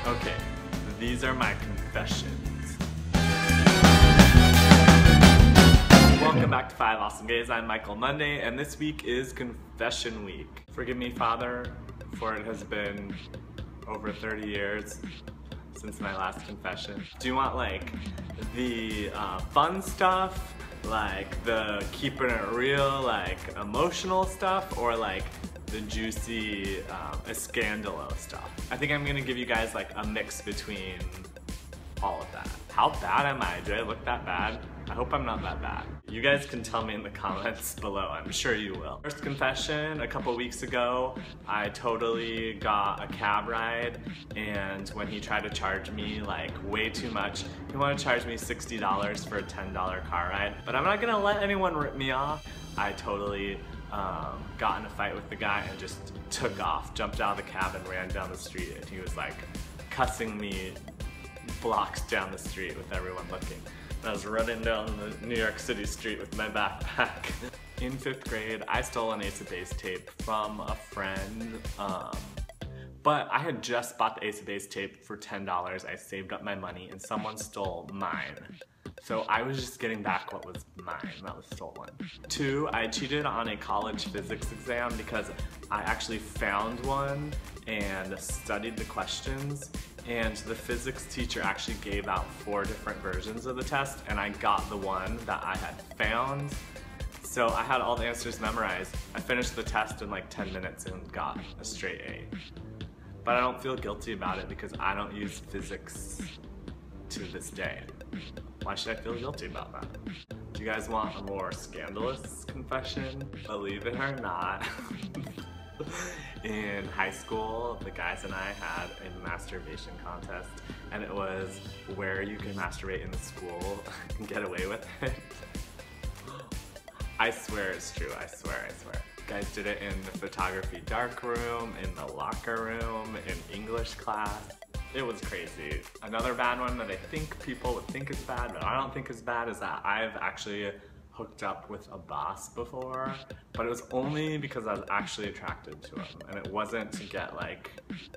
Okay, these are my confessions. Welcome back to 5 Awesome Gays. I'm Michael Monday, and this week is Confession Week. Forgive me, Father, for it has been over 30 years since my last confession. Do you want like the fun stuff, like the keeping it real, like emotional stuff, or like the juicy scandalo stuff? I think I'm gonna give you guys like a mix between all of that. How bad am I? Do I look that bad? I hope I'm not that bad. You guys can tell me in the comments below, I'm sure you will. First confession, a couple weeks ago, I totally got a cab ride, and when he tried to charge me like way too much, he wanted to charge me $60 for a $10 car ride, but I'm not gonna let anyone rip me off. I totally got in a fight with the guy and just took off, jumped out of the cab and ran down the street, and he was like cussing me blocks down the street with everyone looking. I was running down the New York City street with my backpack. In 5th grade, I stole an Ace of Base tape from a friend, but I had just bought the Ace of Base tape for $10. I saved up my money and someone stole mine. So I was just getting back what was mine, that was stolen. 2, I cheated on a college physics exam because I actually found one and studied the questions, and the physics teacher actually gave out 4 different versions of the test, and I got the one that I had found. So I had all the answers memorized. I finished the test in like 10 minutes and got a straight A. But I don't feel guilty about it because I don't use physics to this day. Why should I feel guilty about that? Do you guys want a more scandalous confession? Believe it or not, in high school, the guys and I had a masturbation contest, and it was where you can masturbate in the school and get away with it. I swear it's true, I swear. Guys did it in the photography dark room, in the locker room, in English class. It was crazy. Another bad one that I think people would think is bad, but I don't think is bad, is that I've actually hooked up with a boss before, but it was only because I was actually attracted to him, and it wasn't to get like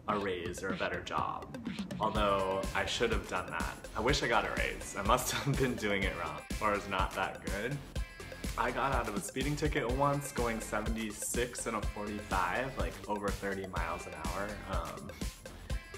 a raise or a better job. Although I should have done that. I wish I got a raise. I must have been doing it wrong, or it's not that good. I got out of a speeding ticket once going 76 and a 45, like over 30 miles an hour.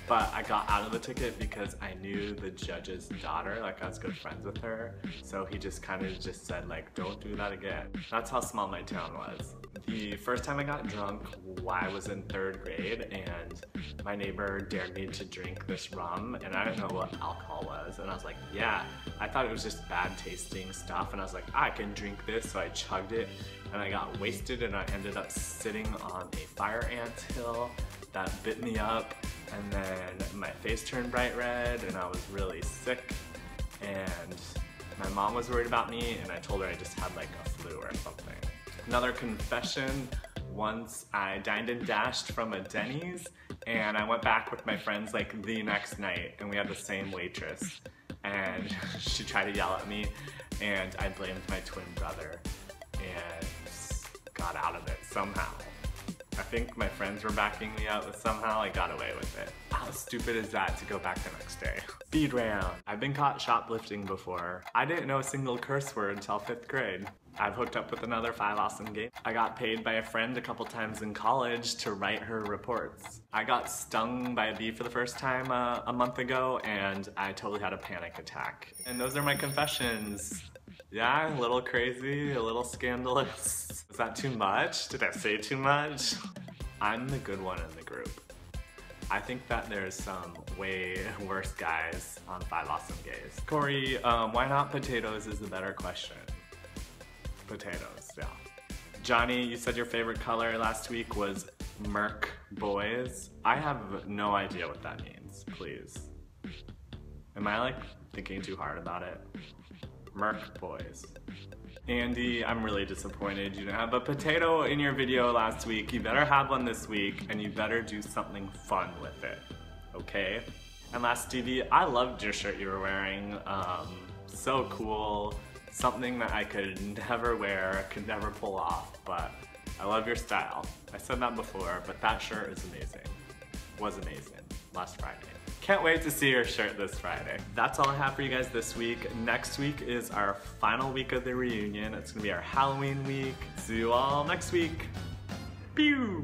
But I got out of the ticket because I knew the judge's daughter, like I was good friends with her, so he just kind of just said like, don't do that again. That's how small my town was. The first time I got drunk, I was in 3rd grade, and my neighbor dared me to drink this rum, and I didn't know what alcohol was, and I was like, yeah. I thought it was just bad tasting stuff, and I was like, I can drink this, so I chugged it, and I got wasted, and I ended up sitting on a fire ant hill that bit me up, and then my face turned bright red, and I was really sick, and my mom was worried about me, and I told her I just had like a flu or something. Another confession, once I dined and dashed from a Denny's, and I went back with my friends like the next night, and we had the same waitress, and she tried to yell at me, and I blamed my twin brother, and got out of it somehow. I think my friends were backing me up, but somehow I got away with it. How stupid is that to go back the next day? Speed round. I've been caught shoplifting before. I didn't know a single curse word until 5th grade. I've hooked up with another 5 Awesome Gays. I got paid by a friend a couple times in college to write her reports. I got stung by a bee for the first time a month ago, and I totally had a panic attack. And those are my confessions. Yeah, a little crazy, a little scandalous. Was that too much? Did I say too much? I'm the good one in the group. I think that there's some way worse guys on 5 Awesome Gays. Corey, why not potatoes is the better question. Potatoes, yeah. Johnny, you said your favorite color last week was Merc Boys. I have no idea what that means, please. Am I like thinking too hard about it? Merc Boys. Andy, I'm really disappointed you didn't have a potato in your video last week. You better have one this week, and you better do something fun with it, okay? And last Stevie, I loved your shirt you were wearing. So cool. Something that I could never wear, could never pull off, but I love your style. I said that before, but that shirt is amazing. Was amazing. last Friday. Can't wait to see your shirt this Friday. That's all I have for you guys this week. Next week is our final week of the reunion. It's gonna be our Halloween week. See you all next week. Pew!